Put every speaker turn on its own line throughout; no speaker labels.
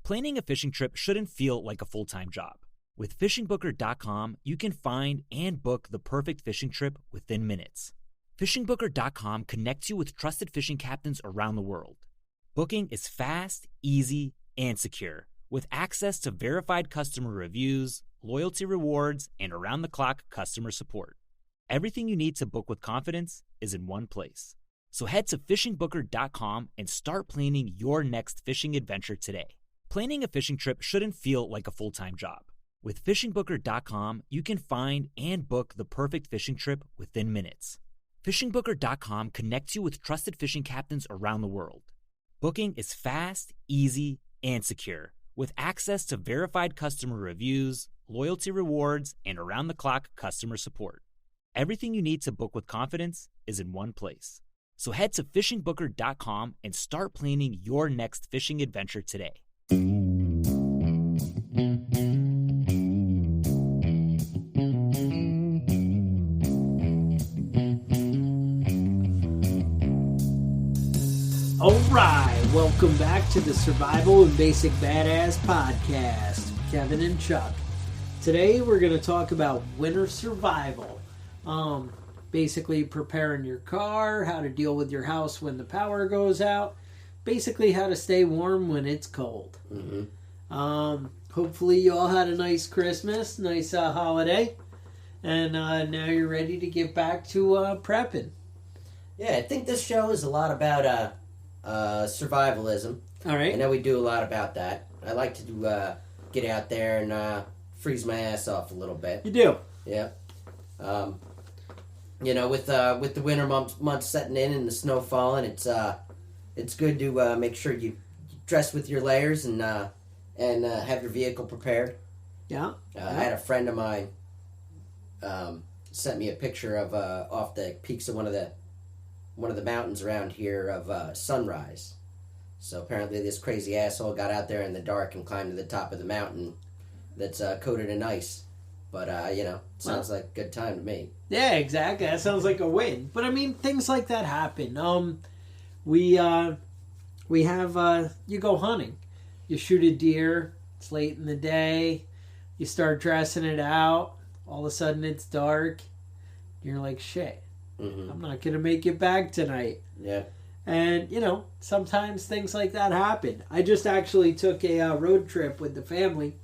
Planning a fishing trip shouldn't feel like a full-time job. With FishingBooker.com, you can find and book the perfect fishing trip within minutes. FishingBooker.com connects you with trusted fishing captains around the world. Booking is fast, easy, and secure, with access to verified customer reviews, loyalty rewards, and around-the-clock customer support. Everything you need to book with confidence is in one place. So head to FishingBooker.com and start planning your next fishing adventure today. Planning a fishing trip shouldn't feel like a full-time job. With FishingBooker.com, you can find and book the perfect fishing trip within minutes. FishingBooker.com connects you with trusted fishing captains around the world. Booking is fast, easy, and secure, with access to verified customer reviews, loyalty rewards, and around-the-clock customer support. Everything you need to book with confidence is in one place. So head to FishingBooker.com and start planning your next fishing adventure today.
All right, welcome back to the Survival and Basic Badass podcast. Kevin and Chuck. Today we're going to talk about winter survival. Basically preparing your car, how to deal with your house when the power goes out, basically how to stay warm when it's cold. Hopefully you all had a nice Christmas, nice holiday, and now you're ready to get back to prepping.
Yeah, I think this show is a lot about survivalism.
All right.
I know we do a lot about that. I like to get out there and freeze my ass off a little bit.
You do?
Yeah. With the winter months setting in and the snow falling, it's good to make sure you dress with your layers and have your vehicle prepared.
Yeah.
I had a friend of mine sent me a picture of off the peaks of one of the mountains around here of sunrise. So apparently this crazy asshole got out there in the dark and climbed to the top of the mountain that's coated in ice. But, sounds like a good time to me.
Yeah, exactly. That sounds like a win. But, I mean, things like that happen. We have, you go hunting. You shoot a deer. It's late in the day. You start dressing it out. All of a sudden it's dark. You're like, shit.
Mm-hmm.
I'm not going to make it back tonight.
Yeah.
And, sometimes things like that happen. I just actually took a road trip with the family.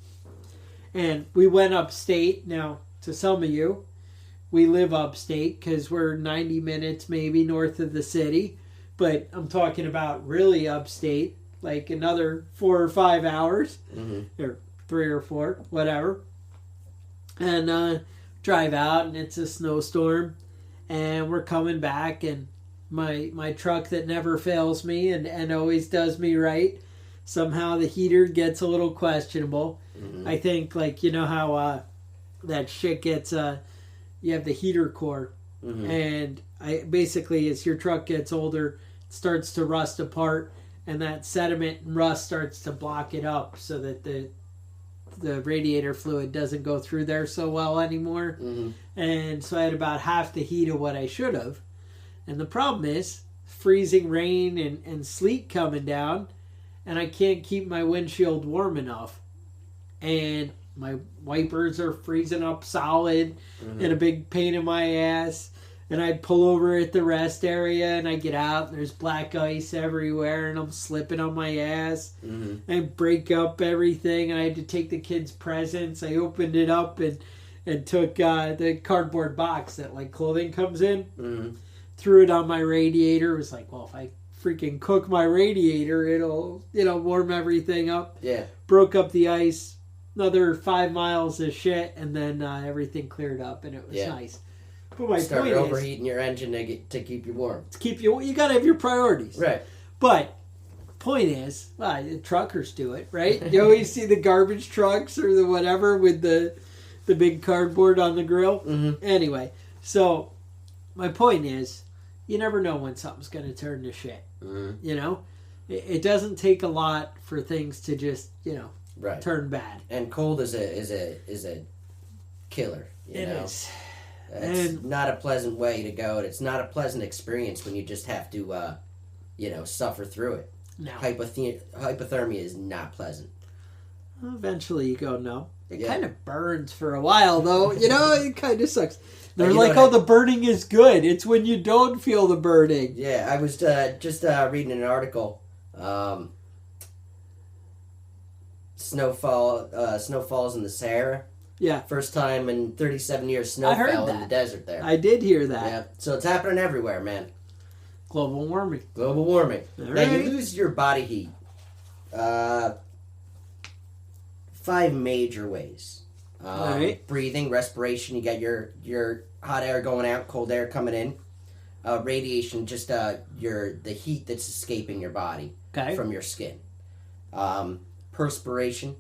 And we went upstate. Now, to some of you, we live upstate because we're 90 minutes maybe north of the city. But I'm talking about really upstate, like another 4 or 5 hours.
Mm-hmm.
Or 3 or 4, whatever. And drive out, and it's a snowstorm. And we're coming back, and my truck that never fails me and always does me right, somehow the heater gets a little questionable. Mm-hmm. I think, how that shit gets, you have the heater core. Mm-hmm. And basically, as your truck gets older, it starts to rust apart, and that sediment and rust starts to block it up so that the radiator fluid doesn't go through there so well anymore.
Mm-hmm.
And so I had about half the heat of what I should have. And the problem is freezing rain and sleet coming down, and I can't keep my windshield warm enough. And my wipers are freezing up solid, mm-hmm. and a big pain in my ass. And I pull over at the rest area, and I get out, and there's black ice everywhere, and I'm slipping on my ass.
Mm-hmm.
And break up everything, and I had to take the kids' presents. I opened it up and took the cardboard box that, clothing comes in,
mm-hmm.
threw it on my radiator. It was like, well, if I freaking cook my radiator, it'll warm everything up.
Yeah.
Broke up the ice, another 5 miles of shit, and then everything cleared up, and it was nice. But my
started
point
overheating your engine to keep you warm.
You got to have your priorities.
Right.
But point is, the truckers do it, right? You always see the garbage trucks or the whatever with the big cardboard on the grill.
Mm-hmm.
Anyway, so my point is, you never know when something's going to turn to shit.
Mm-hmm.
It doesn't take a lot for things to just
right.
turn bad.
And cold is a killer.
It is.
It's not a pleasant way to go. It's not a pleasant experience when you just have to, suffer through it.
No.
Hypothermia is not pleasant.
Eventually you go numb. It
Yeah.
kind of burns for a while, though. It kind of sucks. They're
You
like,
know
oh, the burning is good. It's when you don't feel the burning.
Yeah, I was just reading an article. Snowfalls in the Sahara.
Yeah.
First time in 37 years snow
I heard
fell in
that.
the desert there.
I did hear that.
Yeah, so it's happening everywhere, man.
Global warming.
Global warming.
All
Now,
right.
you lose your body heat 5 major ways.
All right.
Breathing, respiration, you got your hot air going out, cold air coming in. Radiation, just the heat that's escaping your body
Okay.
from your skin. Perspiration.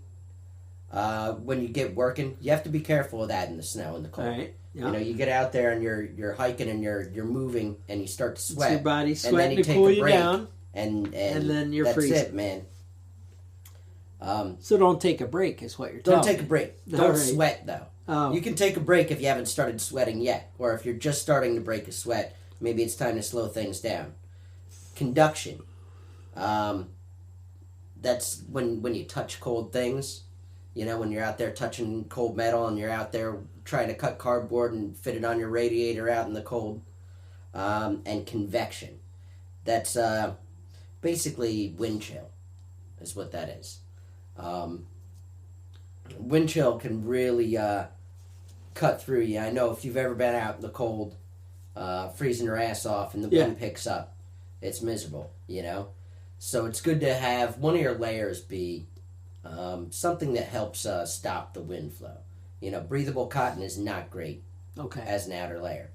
When you get working, you have to be careful of that in the snow and the cold.
All right. Yeah.
You know, you get out there and you're hiking and you're moving and you start to
It's
sweat.
your body
and then
sweating
you
to
take
cool
a
you
break,
down.
and
then you're
that's
freezing.
it, man.
So don't take a break, is what you're telling
Don't take a break.
All
Don't
right.
sweat though.
Oh.
You can take a break if you haven't started sweating yet, or if you're just starting to break a sweat. Maybe it's time to slow things down. Conduction. That's when you touch cold things. You know, when you're out there touching cold metal and you're out there trying to cut cardboard and fit it on your radiator out in the cold. And convection. That's basically wind chill, is what that is. Wind chill can really cut through you. I know if you've ever been out in the cold, freezing your ass off and the wind picks up, it's miserable, you know? So it's good to have one of your layers be something that helps stop the wind flow. You know, breathable cotton is not great as an outer layer.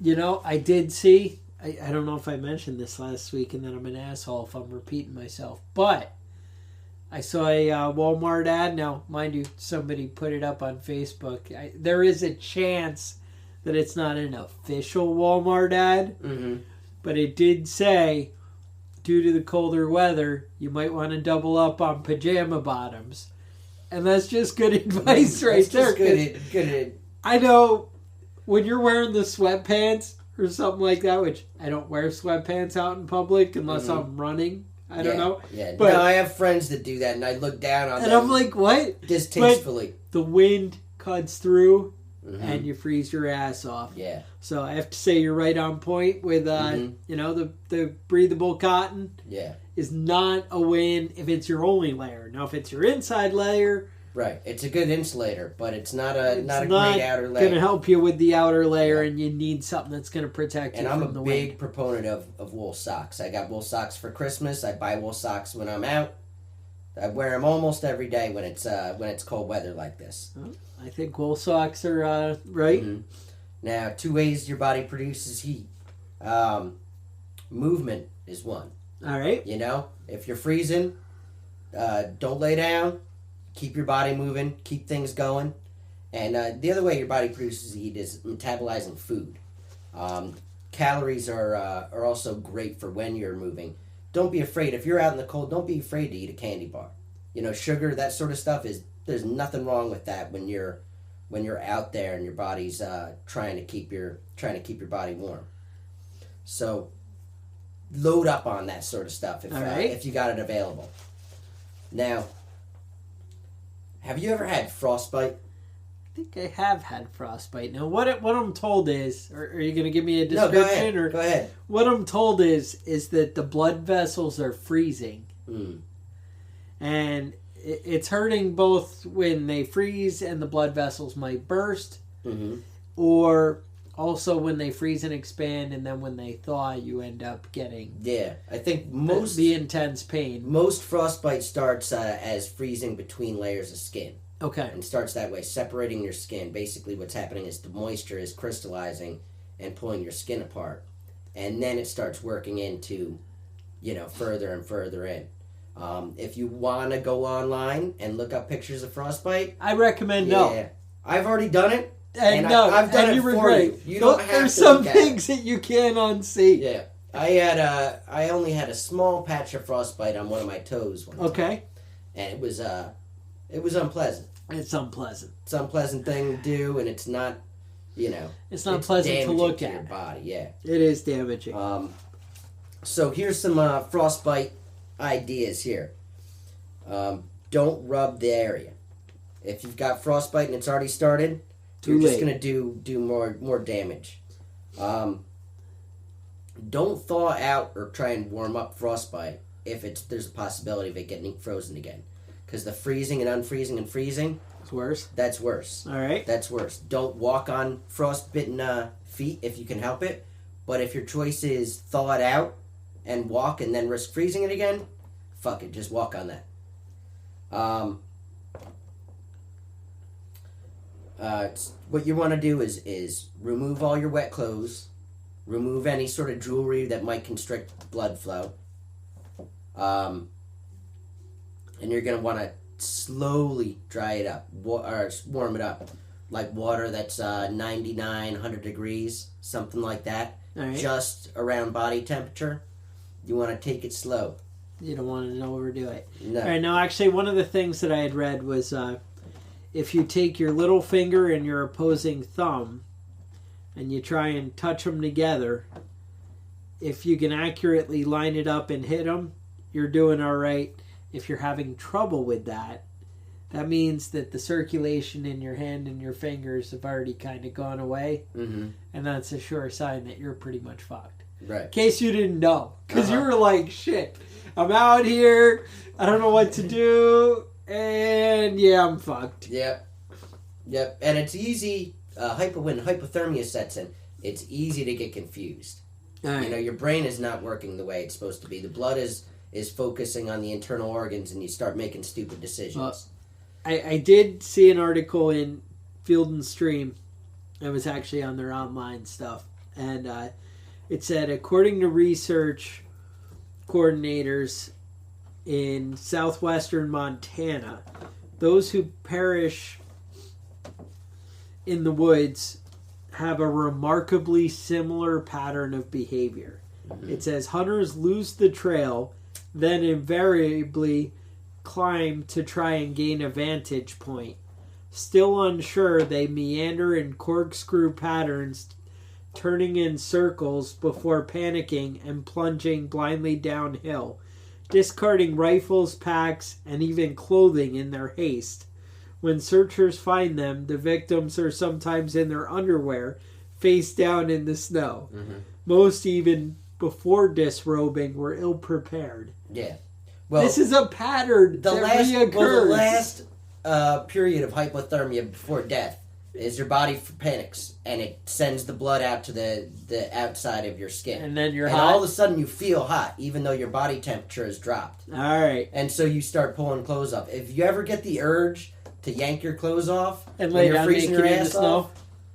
You know, I did see, I don't know if I mentioned this last week, and then I'm an asshole if I'm repeating myself, but I saw a Walmart ad. Now, mind you, somebody put it up on Facebook. There is a chance that it's not an official Walmart ad, but it did say, due to the colder weather, you might want to double up on pajama bottoms. And that's just good advice right there.
Good.
I know when you're wearing the sweatpants or something like that, which I don't wear sweatpants out in public unless I'm running. I don't know.
Yeah,
but
no, I have friends that do that, and I look down on them.
And I'm like, what?
Distastefully.
But the wind cuts through, and you freeze your ass off.
Yeah.
So I have to say you're right on point with, you know, the breathable cotton.
Yeah.
Is not a win if it's your only layer. Now, if it's your inside layer,
right, it's a good insulator, but it's not a great outer layer.
Going to help you with the outer layer, and you need something that's going to protect you from the wind.
And I'm a big proponent of wool socks. I got wool socks for Christmas. I buy wool socks when I'm out. I wear them almost every day when it's cold weather like this.
I think wool socks are right.
Now, 2 ways your body produces heat. Movement is one.
All right.
You know, if you're freezing, don't lay down. Keep your body moving. Keep things going. And the other way your body produces heat is metabolizing food. Calories are also great for when you're moving. Don't be afraid. If you're out in the cold, don't be afraid to eat a candy bar. You know, sugar, that sort of stuff there's nothing wrong with that when you're out there and your body's trying to keep your body warm. So load up on that sort of stuff if you got it available. Now, have you ever had frostbite?
I think I have had frostbite. Now, what I'm told is, or are you going to give me a description?
No, go ahead.
What I'm told is that the blood vessels are freezing. And it's hurting both when they freeze and the blood vessels might burst, or also when they freeze and expand, and then when they thaw, you end up getting
I think
the intense pain.
Most frostbite starts as freezing between layers of skin.
Okay.
And starts that way, separating your skin. Basically, what's happening is the moisture is crystallizing and pulling your skin apart, and then it starts working into, further and further in. If you want to go online and look up pictures of frostbite,
I recommend no.
I've already done it.
And
I've done it for you. You don't have
There's
to
some
look
things that you can't unsee.
Yeah. I only had a small patch of frostbite on one of my toes one time.
Okay.
And it was unpleasant.
It's unpleasant.
It's an unpleasant thing to do, and it's not,
it's not pleasant to look at.
Your body, yeah.
It is damaging.
So here's some frostbite ideas here. don't rub the area. If you've got frostbite and it's already started,
Too
you're
late.
just going to do more damage. Don't thaw out or try and warm up frostbite if there's a possibility of it getting frozen again. Because the freezing and unfreezing and freezing...
It's worse?
That's worse.
All right.
That's worse. Don't walk on frostbitten feet if you can help it. But if your choice is thaw it out and walk and then risk freezing it again, fuck it. Just walk on that. What you want to do is remove all your wet clothes, remove any sort of jewelry that might constrict blood flow, and you're going to want to slowly dry it up, or warm it up, like water that's 99, 100 degrees, something like that,
All right.
just around body temperature. You want to take it slow.
You don't want to overdo it.
No.
All right. Now, actually, one of the things that I had read was if you take your little finger and your opposing thumb and you try and touch them together, if you can accurately line it up and hit them, you're doing all right. If you're having trouble with that, that means that the circulation in your hand and your fingers have already kind of gone away.
Mm-hmm.
And that's a sure sign that you're pretty much fucked.
Right.
In case you didn't know. Because you were like, shit, I'm out here. I don't know what to do. And yeah, I'm fucked.
Yep. And it's easy, when hypothermia sets in, it's easy to get confused.
All right.
You know, your brain is not working the way it's supposed to be. The blood is focusing on the internal organs, and you start making stupid decisions.
I did see an article in Field and Stream. It was actually on their online stuff. And it said, according to research coordinators in southwestern Montana, those who perish in the woods have a remarkably similar pattern of behavior.
Mm-hmm.
It says hunters lose the trail, then invariably climb to try and gain a vantage point. Still unsure, they meander in corkscrew patterns, turning in circles before panicking and plunging blindly downhill, discarding rifles, packs, and even clothing in their haste. When searchers find them, the victims are sometimes in their underwear, face down in the snow.
Mm-hmm.
Most, even before disrobing, were ill-prepared.
Yeah. Well,
This is a pattern that reoccurs.
the last period of hypothermia before death is your body panics, and it sends the blood out to the outside of your skin.
And then you're
and
hot.
all of a sudden you feel hot, even though your body temperature has dropped.
All right.
And so you start pulling clothes off. If you ever get the urge to yank your clothes off
And
when
lay
you're
down
freezing
naked
your
in the
ass
snow.
off,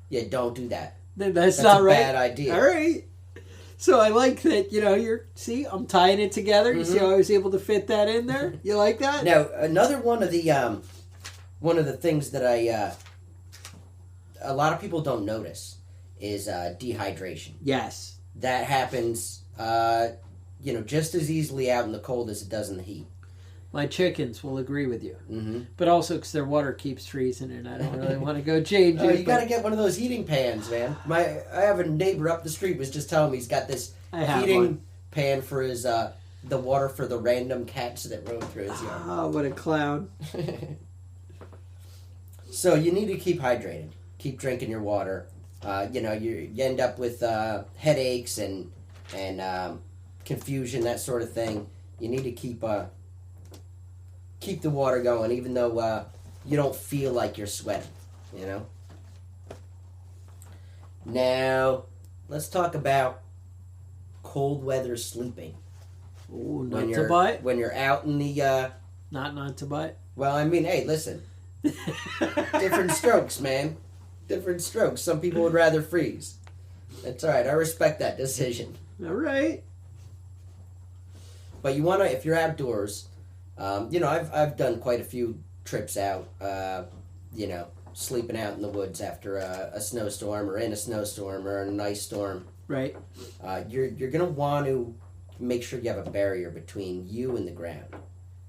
yeah, don't do that.
That's not
a
right.
bad idea.
All right. So I like that, see, I'm tying it together. You see how I was able to fit that in there? You like that?
Now, another one of the things that a lot of people don't notice is dehydration.
Yes.
That happens, just as easily out in the cold as it does in the heat.
My chickens will agree with you.
Mm-hmm.
But also because their water keeps freezing and I don't really want to go change it.
You got to get one of those heating pans, man. I have a neighbor up the street was just telling me he's got this heating pan for his the water for the random cats that roam through his yard.
Oh, what a clown.
So you need to keep hydrated. Keep drinking your water. You end up with headaches and confusion, that sort of thing. You need to keep the water going, even though you don't feel like you're sweating. Now, let's talk about cold weather sleeping.
Ooh, not to butt?
When you're out in the...
Not to butt?
Well, I mean, hey, listen. Different strokes, man. Different strokes. Some people would rather freeze. That's all right. I respect that decision.
All right.
But you want to, if you're outdoors, I've done quite a few trips out, sleeping out in the woods after a snowstorm or in a snowstorm or in an ice storm.
Right.
You're going to want to make sure you have a barrier between you and the ground.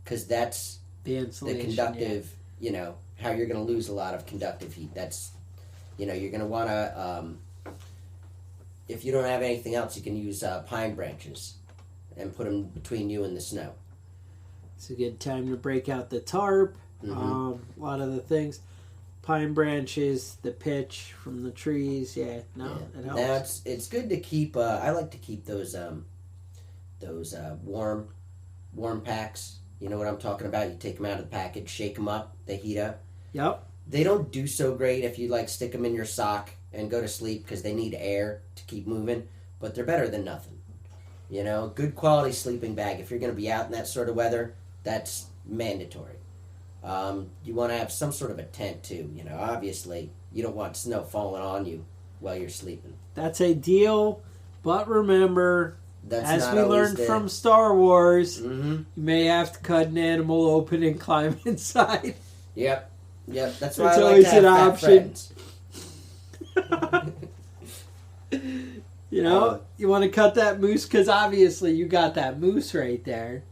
Because that's
the insulation,
conductive, how you're going to lose a lot of conductive heat. That's, you're going to want to, if you don't have anything else, you can use pine branches and put them between you and the snow.
It's a good time to break out the tarp. A lot of the things. Pine branches, the pitch from the trees. Yeah, it helps.
Now it's good to keep. I like to keep those warm packs. You know what I'm talking about? You take them out of the package, shake them up, they heat up.
Yep.
They don't do so great if you like stick them in your sock and go to sleep because they need air to keep moving. But they're better than nothing. You know, good quality sleeping bag. If you're going to be out in that sort of weather, that's mandatory. You want to have some sort of a tent too. You know, obviously you don't want snow falling on you while you're sleeping.
That's ideal, but remember,
That's
as we learned from Star Wars, you may have to cut an animal open and climb inside.
Yep. That's why
It's
I like
always
to have
an
fat
option.
friends.
You know, you want to cut that moose because obviously you got that moose right there.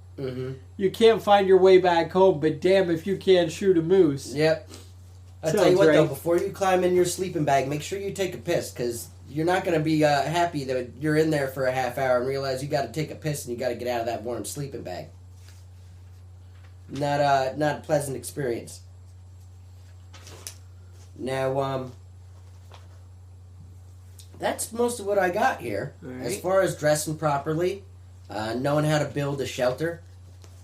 You can't find your way back home, but damn if you can't shoot a moose.
Yep. I'll tell you what, though, before you climb in your sleeping bag, make sure you take a piss, because you're not going to be happy that you're in there for a half hour and realize you got to take a piss and you got to get out of that warm sleeping bag. Not a pleasant experience. Now, that's most of what I got here.
Right.
As far as dressing properly, knowing how to build a shelter.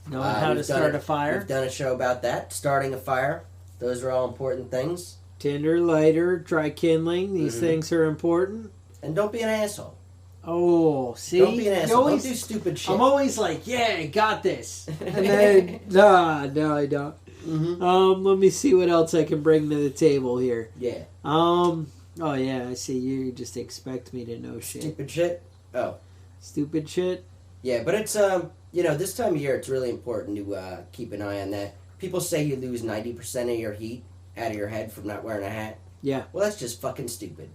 Knowing how to start a fire.
We've done a show about that. Starting a fire. Those are all important things.
Tinder, lighter, dry kindling. These things are important.
And don't be an asshole.
Oh, see?
Don't be an asshole. Don't do stupid shit.
I'm always like, yeah, I got this. And then, no, I don't. Let me see what else I can bring to the table here.
Yeah.
Oh, yeah, I see. You just expect me to know shit.
Stupid shit? Oh.
Stupid shit?
Yeah, but it's, this time of year, it's really important to keep an eye on that. People say you lose 90% of your heat out of your head from not wearing a hat.
Yeah.
Well, that's just fucking stupid.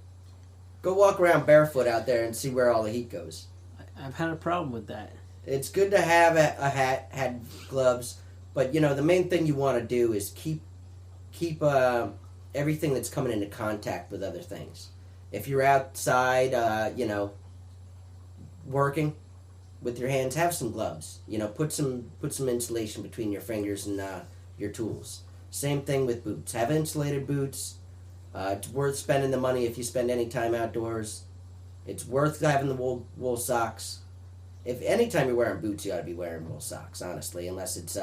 Go walk around barefoot out there and see where all the heat goes.
I've had a problem with that.
It's good to have a hat, had gloves, but, the main thing you want to do is keep everything that's coming into contact with other things. If you're outside, working with your hands, have some gloves. Put some insulation between your fingers and your tools. Same thing with boots. Have insulated boots. It's worth spending the money if you spend any time outdoors. It's worth having the wool socks. If any time you're wearing boots, you ought to be wearing wool socks, honestly, unless it's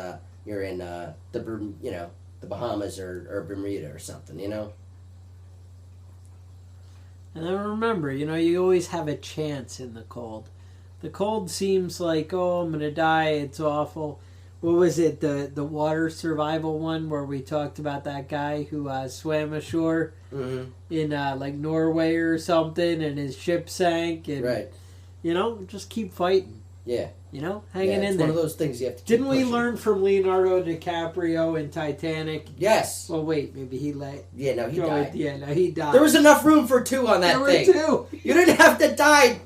you're in the Bahamas or Bermuda or something,
And then remember, you always have a chance in the cold. The cold seems like, I'm going to die, it's awful. What was it, the water survival one where we talked about that guy who swam ashore in like Norway or something and his ship sank? And,
right.
Just keep fighting.
Yeah.
Hanging in there.
It's one of those things you have to keep
Didn't we
pushing.
learn from Leonardo DiCaprio in Titanic?
Yes.
Well, wait, maybe he
Yeah, no, he died.
Yeah, no, he died.
There was enough room for two on that thing.
There were two.
You didn't have to die.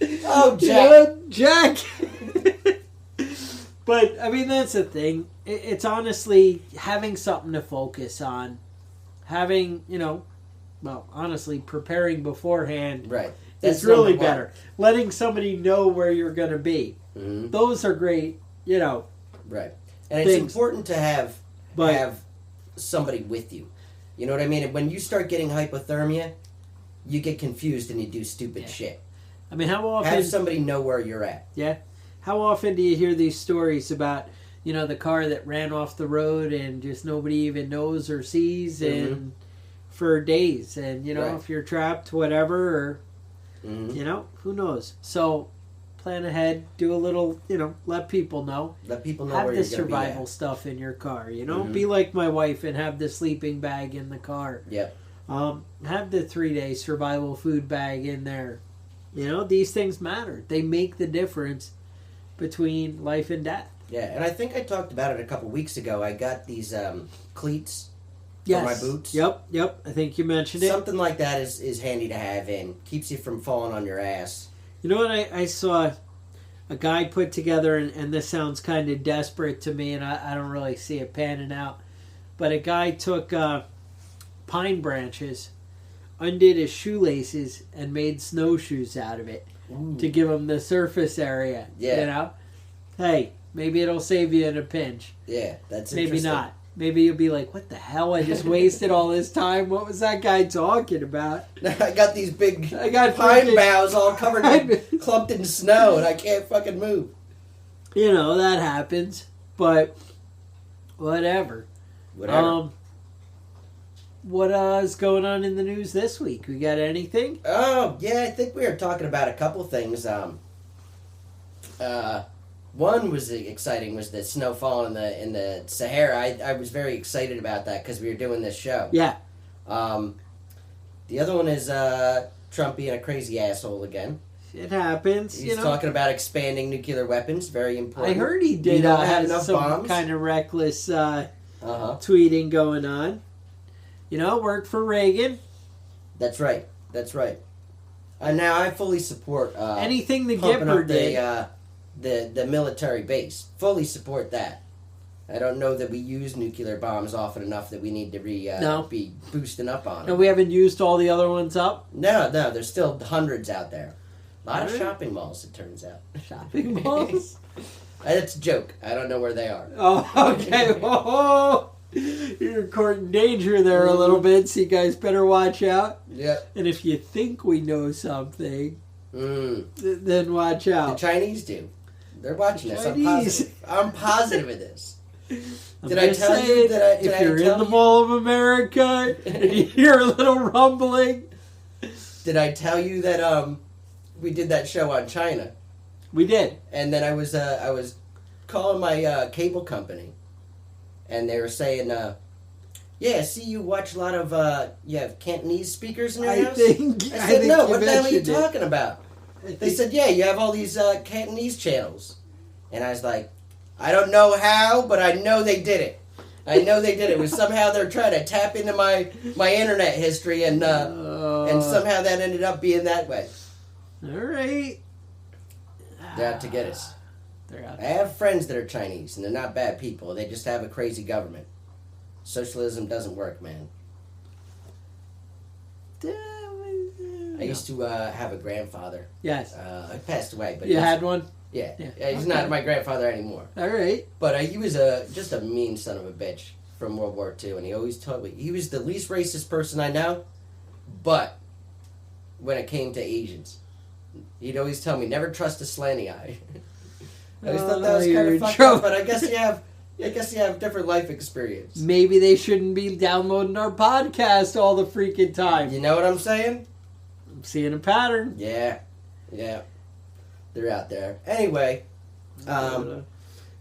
Oh, Jack.
Jack. But, that's the thing. It's honestly having something to focus on. Having, honestly, preparing beforehand.
Right.
It's really better. Letting somebody know where you're going to be. Those are great,
Right. And it's important to have somebody with you. You know what I mean? When you start getting hypothermia, you get confused and you do stupid shit.
How often...
Have somebody know where you're at.
Yeah. How often do you hear these stories about, the car that ran off the road and just nobody even knows or sees and for days. And,
right.
if you're trapped, whatever, or, who knows. So plan ahead, do a little, let people know.
Let people know
have
where
the
you're going to be
survival
at.
stuff in your car, Be like my wife and have the sleeping bag in the car.
Yep.
Have the 3-day survival food bag in there. These things matter. They make the difference between life and death.
Yeah, and I think I talked about it a couple weeks ago. I got these cleats
yes.
for my boots.
Yep. I think you mentioned it.
Something like that is handy to have and keeps you from falling on your ass.
You know what I saw a guy put together, and this sounds kind of desperate to me, and I don't really see it panning out, but a guy took pine branches, undid his shoelaces, and made snowshoes out of it.
Ooh.
To give them the surface area.
Yeah.
Hey, Maybe it'll save you in a pinch.
Yeah, that's
Maybe
interesting.
not. Maybe you'll be like, what the hell? I just wasted all this time. What was that guy talking about?
I got these big
I got
pine
freaking-
boughs all covered in clumped in snow, and I can't fucking move.
You know, that happens. But whatever.
Whatever.
What is going on in the news this week? We got anything?
Oh, yeah, I think we were talking about a couple things. One was exciting, was the snowfall in the Sahara. I was very excited about that because we were doing this show.
Yeah.
The other one is Trump being a crazy asshole again.
It happens.
He's talking about expanding nuclear weapons, very important.
I heard he
We
did
don't
have
enough
some
bombs.
kind of reckless
Uh-huh.
tweeting going on. It worked for Reagan.
That's right. That's right. Now I fully support
Anything the
pumping
Gipper
up
did.
the military base. Fully support that. I don't know that we use nuclear bombs often enough that we need to be boosting up on
No,
them.
we haven't used all the other ones up.
No, there's still hundreds out there. A lot of
Alright.
shopping malls, it turns out.
Shopping malls?
That's a joke. I don't know where they are.
Oh, okay. Oh, you're courting danger there a little bit, so you guys better watch out.
Yep.
And if you think we know something,
Mm.
then watch
The
out.
Chinese do. They're watching this. I'm
Chinese.
positive. I'm positive of this.
I'm
Did I
just
tell you
saying,
that
if
did I
you're in
tell
the
you-
Mall of America and you hear a little rumbling,
Did I tell you that we did that show on China?
we did.
And then I was calling my cable company, and they were saying, "Yeah, I see you watch a lot of you have Cantonese speakers in your
I
house."
think.
I said, "No, what the hell are you
mentioned it.
talking about?" They said, "Yeah, you have all these Cantonese channels," and I was like, "I don't know how, but I know they did it. I know they did it. It was somehow they're trying to tap into my internet history, and somehow that ended up being that way.
All right.
They're out to get us.
They're out.
I have friends that are Chinese, and they're not bad people. They just have a crazy government. Socialism doesn't work, man. I used to have a grandfather.
Yes.
He passed away, but
You
he was-
had one?
Yeah,
Yeah.
he's
Okay.
not my grandfather anymore.
All right.
But he was just a mean son of a bitch from World War II, and he always told me he was the least racist person I know. But when it came to Asians, he'd always tell me never trust a slanty eye. I always thought that was
you're
kind
in
of fucked
trouble.
up, but I guess you have different life experience.
Maybe they shouldn't be downloading our podcast all the freaking time.
You know what I'm saying?
I'm seeing a pattern.
Yeah, they're out there. Anyway,
I don't know.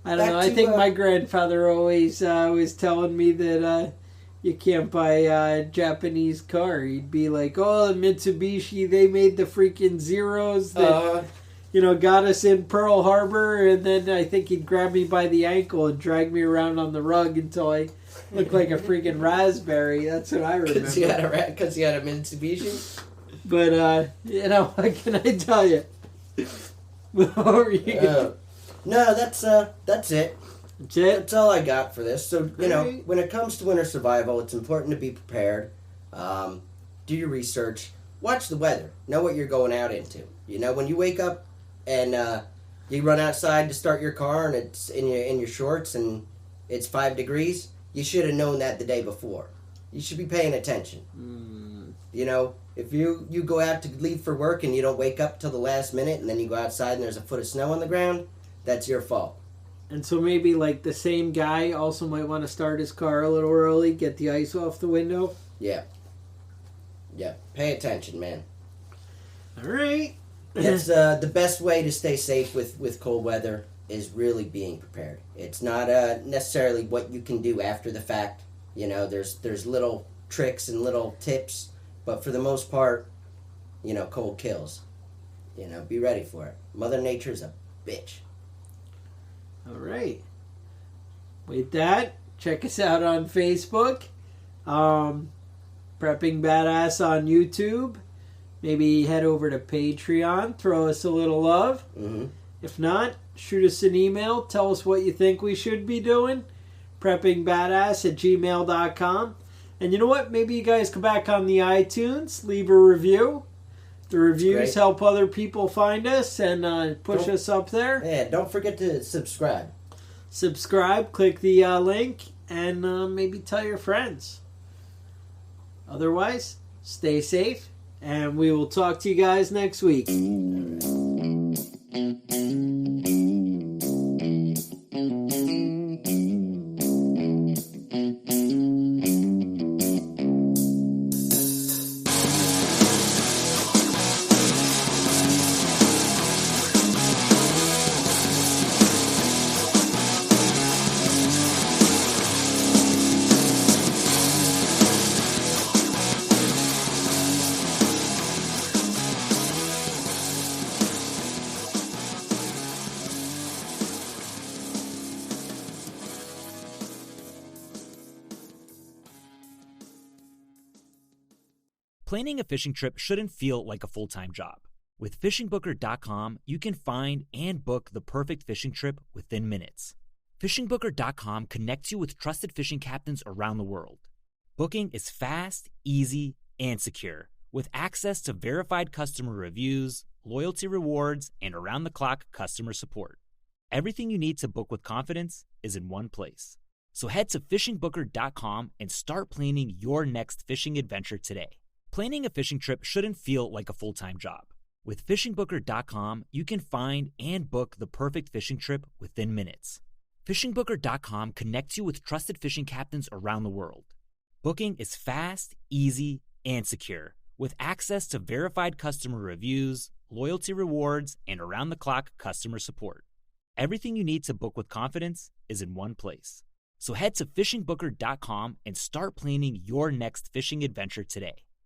back
I
to,
think my grandfather always was telling me that you can't buy a Japanese car. He'd be like, "Oh, Mitsubishi, they made the freaking Zeros that got us in Pearl Harbor," and then I think he'd grab me by the ankle and drag me around on the rug until I looked like a freaking raspberry. That's what I remember.
because you had a Mitsubishi.
But what can I tell you? What were you gonna-
No, that's it.
That's it.
That's all I got for this. So,
Alright.
when it comes to winter survival, it's important to be prepared. Do your research. Watch the weather. Know what you're going out into. When you wake up and you run outside to start your car and it's in your shorts and it's 5 degrees, you should have known that the day before. You should be paying attention. If you go out to leave for work and you don't wake up till the last minute and then you go outside and there's a foot of snow on the ground, that's your fault.
And so maybe like the same guy also might want to start his car a little early, get the ice off the window.
Yeah. Pay attention, man.
All right.
It's the best way to stay safe with cold weather is really being prepared. It's not necessarily what you can do after the fact. There's little tricks and little tips, but for the most part, cold kills. Be ready for it. Mother Nature's a bitch.
All right. With that, check us out on Facebook. Prepping Badass on YouTube. Maybe head over to Patreon. Throw us a little love.
Mm-hmm.
If not, shoot us an email. Tell us what you think we should be doing. Preppingbadass@gmail.com. And you know what? Maybe you guys come back on the iTunes. Leave a review. The reviews
great.
help other people find us and push us up there.
Yeah, don't forget to subscribe.
subscribe, click the link, and maybe tell your friends. Otherwise, stay safe, and we will talk to you guys next week.
Planning a fishing trip shouldn't feel like a full-time job. With FishingBooker.com, you can find and book the perfect fishing trip within minutes. FishingBooker.com connects you with trusted fishing captains around the world. Booking is fast, easy, and secure, with access to verified customer reviews, loyalty rewards, and around-the-clock customer support. Everything you need to book with confidence is in one place. So head to FishingBooker.com and start planning your next fishing adventure today. Planning a fishing trip shouldn't feel like a full-time job. With FishingBooker.com, you can find and book the perfect fishing trip within minutes. FishingBooker.com connects you with trusted fishing captains around the world. Booking is fast, easy, and secure, with access to verified customer reviews, loyalty rewards, and around-the-clock customer support. Everything you need to book with confidence is in one place. So head to FishingBooker.com and start planning your next fishing adventure today.